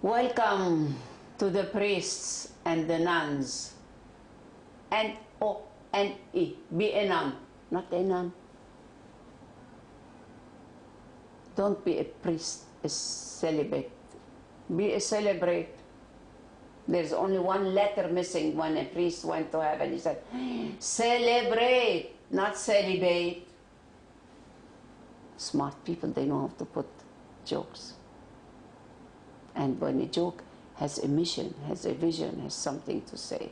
Welcome to the priests and the nuns. N-O-N-E. Be a nun, not a nun. Don't be a priest, a celibate. Be a celebrate. There's only one letter missing when a priest went to heaven. He said, celebrate, not celibate. Smart people, they know how to put jokes. And when a joke has a mission, has a vision, has something to say.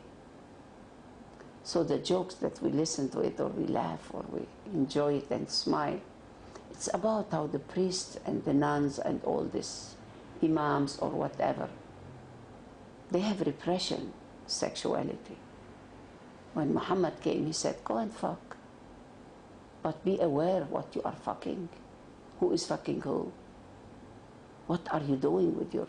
So the jokes that we listen to it, or we laugh, or we enjoy it and smile, it's about how the priests and the nuns and all this, imams or whatever, they have repression, sexuality. When Muhammad came, he said, go and fuck. But be aware what you are fucking. Who is fucking who? What are you doing with your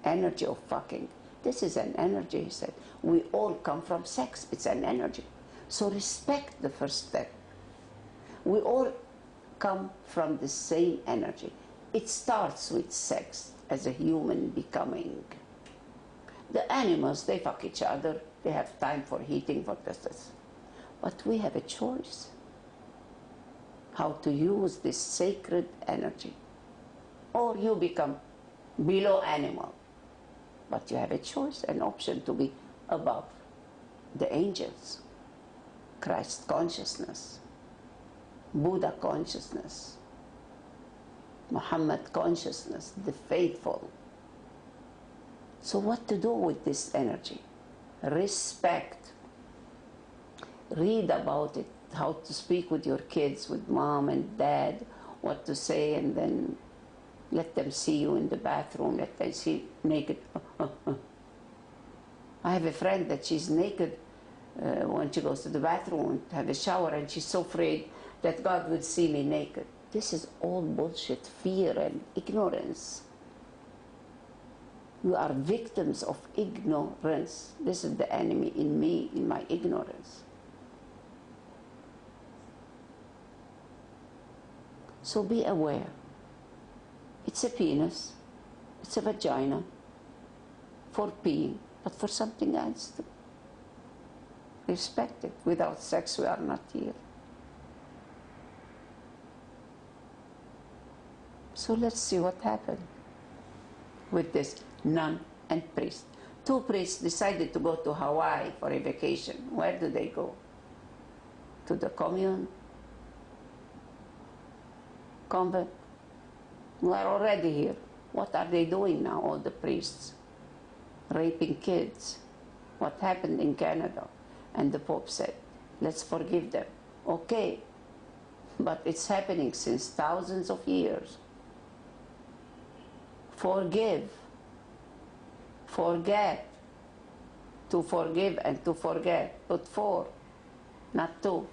energy of fucking? This is an energy, he said. We all come from sex. It's an energy. So respect the first step. We all come from the same energy. It starts with sex as a human becoming. The animals, they fuck each other. They have time for heating, for this. But we have a choice how to use this sacred energy. Or you become below animal. But you have a choice, an option to be above the angels, Christ consciousness, Buddha consciousness, Muhammad consciousness, the faithful. So what to do with this energy? Respect. Read about it, how to speak with your kids, with mom and dad, what to say, and then let them see you in the bathroom, let them see naked. I have a friend that she's naked when she goes to the bathroom to have a shower, and she's so afraid that God would see me naked. This is all bullshit, fear and ignorance. We are victims of ignorance. This is the enemy in me, in my ignorance. So be aware. It's a penis, it's a vagina for peeing, but for something else too. Respect it. Without sex, we are not here. So let's see what happened with this nun and priest. Two priests decided to go to Hawaii for a vacation. Where do they go? To the commune? Convent? We are already here. What are they doing now, all the priests? Raping kids. What happened in Canada? And the Pope said, let's forgive them. Okay, but it's happening since thousands of years. Forgive. Forget. To forgive and to forget. Put 4, not 2.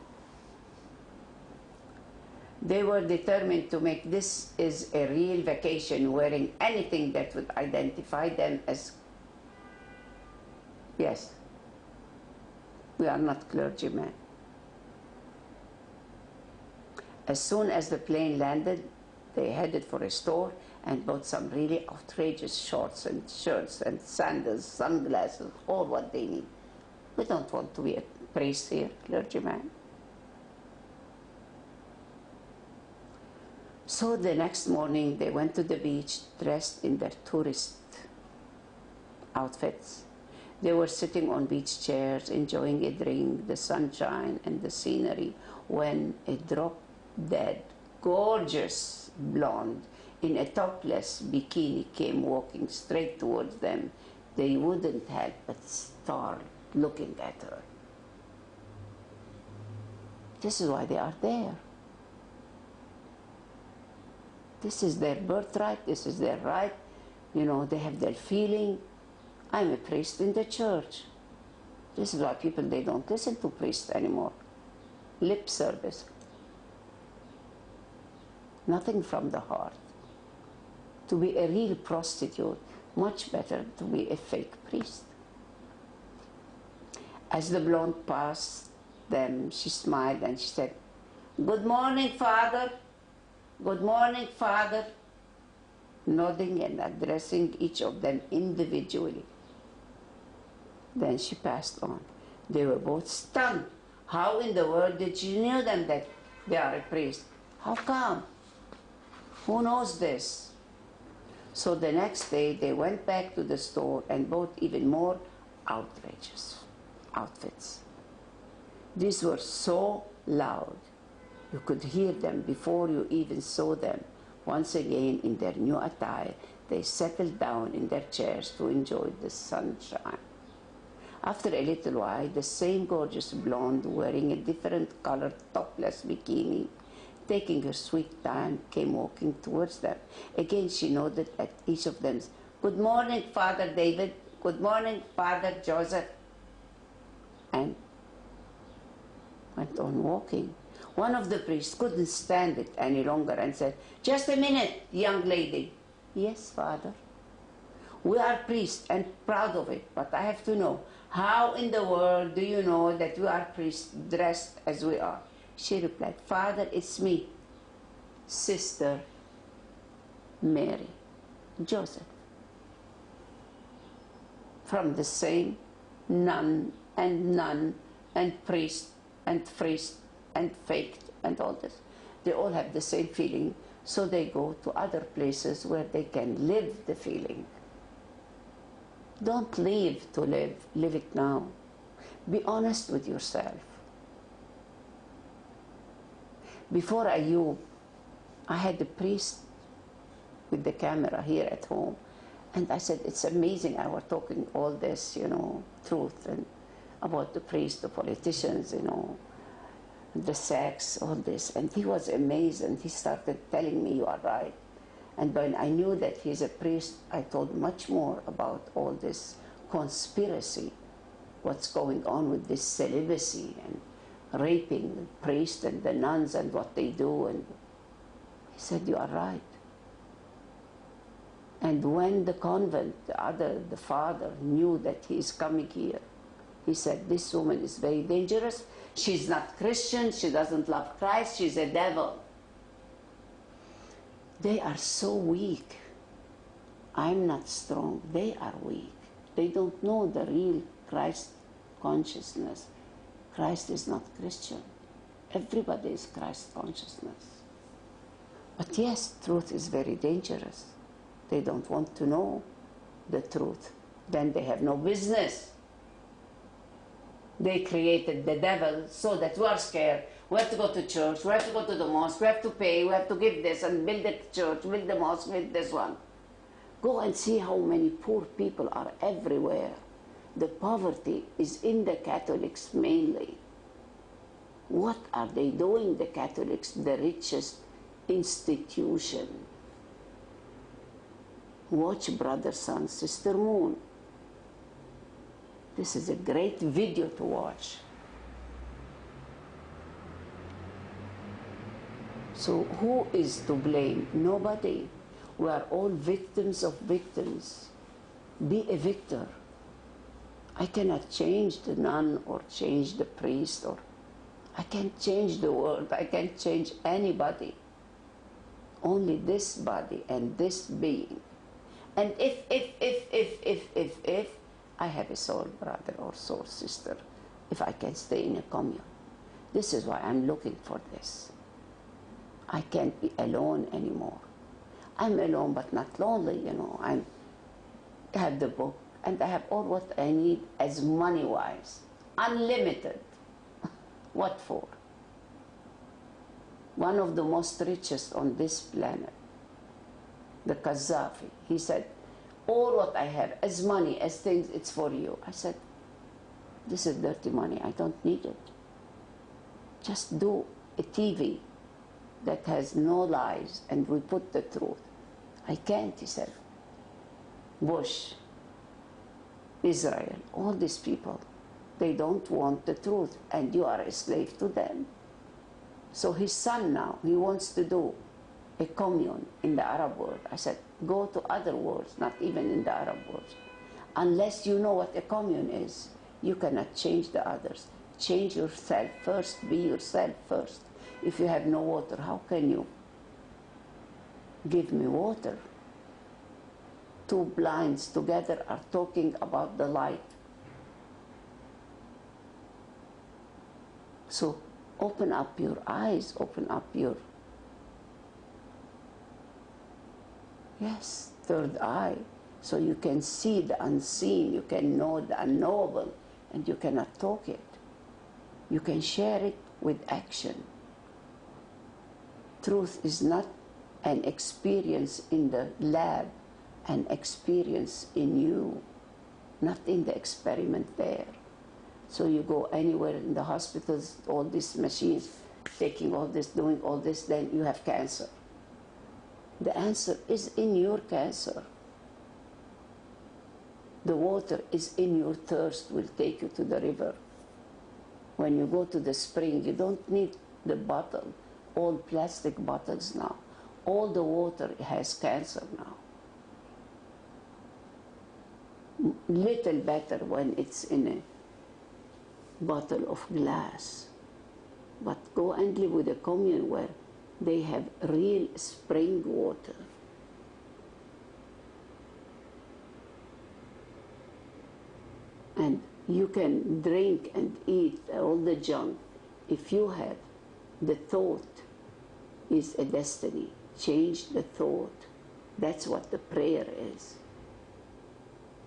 They were determined to make this is a real vacation, wearing anything that would identify them as, yes, we are not clergymen. As soon as the plane landed, they headed for a store and bought some really outrageous shorts and shirts and sandals, sunglasses, all what they need. We don't want to be a priest here, clergyman. So the next morning they went to the beach dressed in their tourist outfits. They were sitting on beach chairs, enjoying a drink, the sunshine and the scenery, when a drop-dead, gorgeous blonde in a topless bikini came walking straight towards them. They wouldn't help but start looking at her. This is why they are there. This is their birthright, this is their right. You know, they have their feeling. I'm a priest in the church. This is why people, they don't listen to priests anymore. Lip service. Nothing from the heart. To be a real prostitute, much better to be a fake priest. As the blonde passed them, she smiled and she said, "Good morning, Father. Good morning, Father." nodding and addressing each of them individually. Then she passed on. They were both stunned. How in the world did she know them that they are a priest? How come? Who knows this? So the next day they went back to the store and bought even more outrageous outfits. These were so loud you could hear them before you even saw them. Once again in their new attire, they settled down in their chairs to enjoy the sunshine. After a little while, the same gorgeous blonde, wearing a different colored topless bikini, taking her sweet time, came walking towards them. Again she nodded at each of them. Good morning, Father David. Good morning, Father Joseph. And went on walking. One of the priests couldn't stand it any longer and said, just a minute, young lady. Yes, Father. We are priests and proud of it, but I have to know, how in the world do you know that we are priests dressed as we are? She replied, Father, it's me, Sister Mary Joseph, from the same nun and priest and faked and all this. They all have the same feeling, so they go to other places where they can live the feeling. Don't live to live, live it now. Be honest with yourself. Before Ayub, I had a priest with the camera here at home, and I said, it's amazing, I was talking all this, truth, and about the priests, the politicians, the sex, all this. And he was amazed, and he started telling me, you are right. And when I knew that he's a priest, I told much more about all this conspiracy, what's going on with this celibacy and raping the priests and the nuns and what they do. And he said, you are right. And when the convent, the father knew that he is coming here, he said, this woman is very dangerous. She's not Christian. She doesn't love Christ. She's a devil. They are so weak. I'm not strong. They are weak. They don't know the real Christ consciousness. Christ is not Christian. Everybody is Christ consciousness. But yes, truth is very dangerous. They don't want to know the truth. Then they have no business. They created the devil so that we are scared. We have to go to church, we have to go to the mosque, we have to pay, we have to give this and build the church, build the mosque, build this one. Go and see how many poor people are everywhere. The poverty is in the Catholics mainly. What are they doing, the Catholics, the richest institution? Watch Brother Sun, Sister Moon. This is a great video to watch. So who is to blame? Nobody. We are all victims of victims. Be a victor. I cannot change the nun or change the priest, or I can't change the world. I can't change anybody. Only this body and this being. And if I have a soul brother or soul sister, if I can stay in a commune. This is why I'm looking for this. I can't be alone anymore. I'm alone but not lonely, I have the book and I have all what I need as money-wise. Unlimited. What for? One of the most richest on this planet, the Qaddafi, he said, all what I have, as money, as things, it's for you. I said, this is dirty money, I don't need it. Just do a TV that has no lies and we put the truth. I can't, he said. Bush, Israel, all these people, they don't want the truth and you are a slave to them. So his son now, he wants to do a commune in the Arab world. I said, go to other worlds, not even in the Arab world. Unless you know what a commune is, you cannot change the others. Change yourself first, be yourself first. If you have no water, how can you give me water? two blinds together are talking about the light. So open up your eyes, open up your, yes, third eye, so you can see the unseen, you can know the unknowable, and you cannot talk it. You can share it with action. Truth is not an experience in the lab, an experience in you, not in the experiment there. So you go anywhere in the hospitals, all these machines, taking all this, doing all this, then you have cancer. The answer is in your cancer. The water is in your thirst, will take you to the river. When you go to the spring, you don't need the bottle, all plastic bottles now. All the water has cancer now. Little better when it's in a bottle of glass. But go and live with a commune where they have real spring water. And you can drink and eat all the junk if you have the thought is a destiny. Change the thought. That's what the prayer is.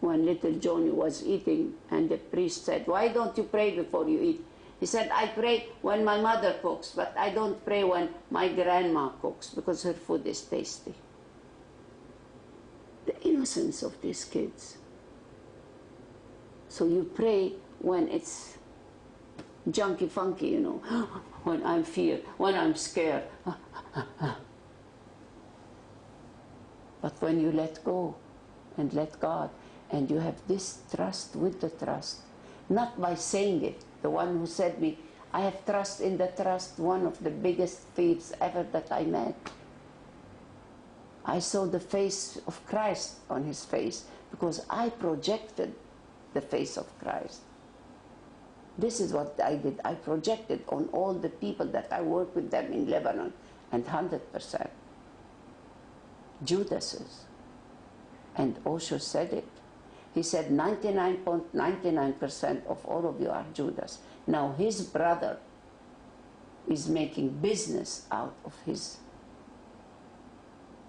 When little Johnny was eating and the priest said, "Why don't you pray before you eat?" He said, "I pray when my mother cooks, but I don't pray when my grandma cooks because her food is tasty." The innocence of these kids. So you pray when it's junky funky, you know, when I'm feared, when I'm scared. But when you let go and let God, and you have this trust with the trust, not by saying it. The one who said me, "I have trust in the trust," one of the biggest thieves ever that I met. I saw the face of Christ on his face because I projected the face of Christ. This is what I did. I projected on all the people that I work with them in Lebanon, and 100%. Judas's. And Osho said it. He said 99.99% of all of you are Judas. Now his brother is making business out of his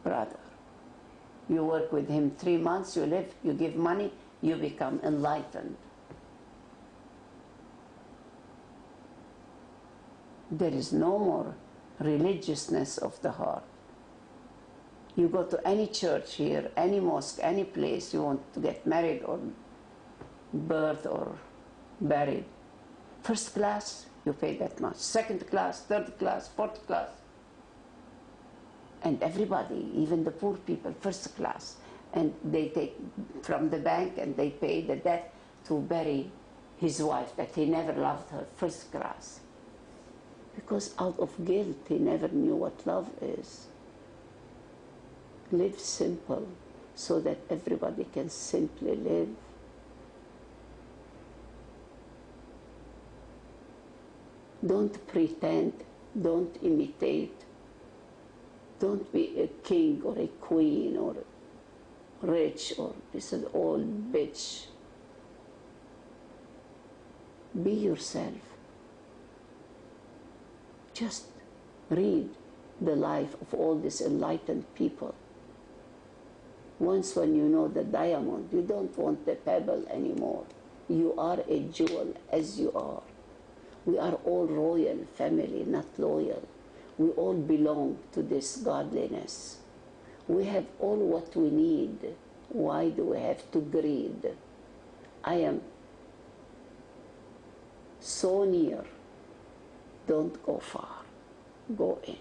brother. You work with him 3 months, you live, you give money, you become enlightened. There is no more religiousness of the heart. You go to any church here, any mosque, any place you want to get married or birth or buried. First class, you pay that much. Second class, third class, fourth class. And everybody, even the poor people, first class. And they take from the bank and they pay the debt to bury his wife that he never loved her, first class. Because out of guilt, he never knew what love is. Live simple so that everybody can simply live. Don't pretend, don't imitate. Don't be a king or a queen or rich or this is all bitch. Be yourself. Just read the life of all these enlightened people. Once when you know the diamond, you don't want the pebble anymore. You are a jewel as you are. We are all royal family, not loyal. We all belong to this godliness. We have all what we need. Why do we have to greed? I am so near. Don't go far. Go in.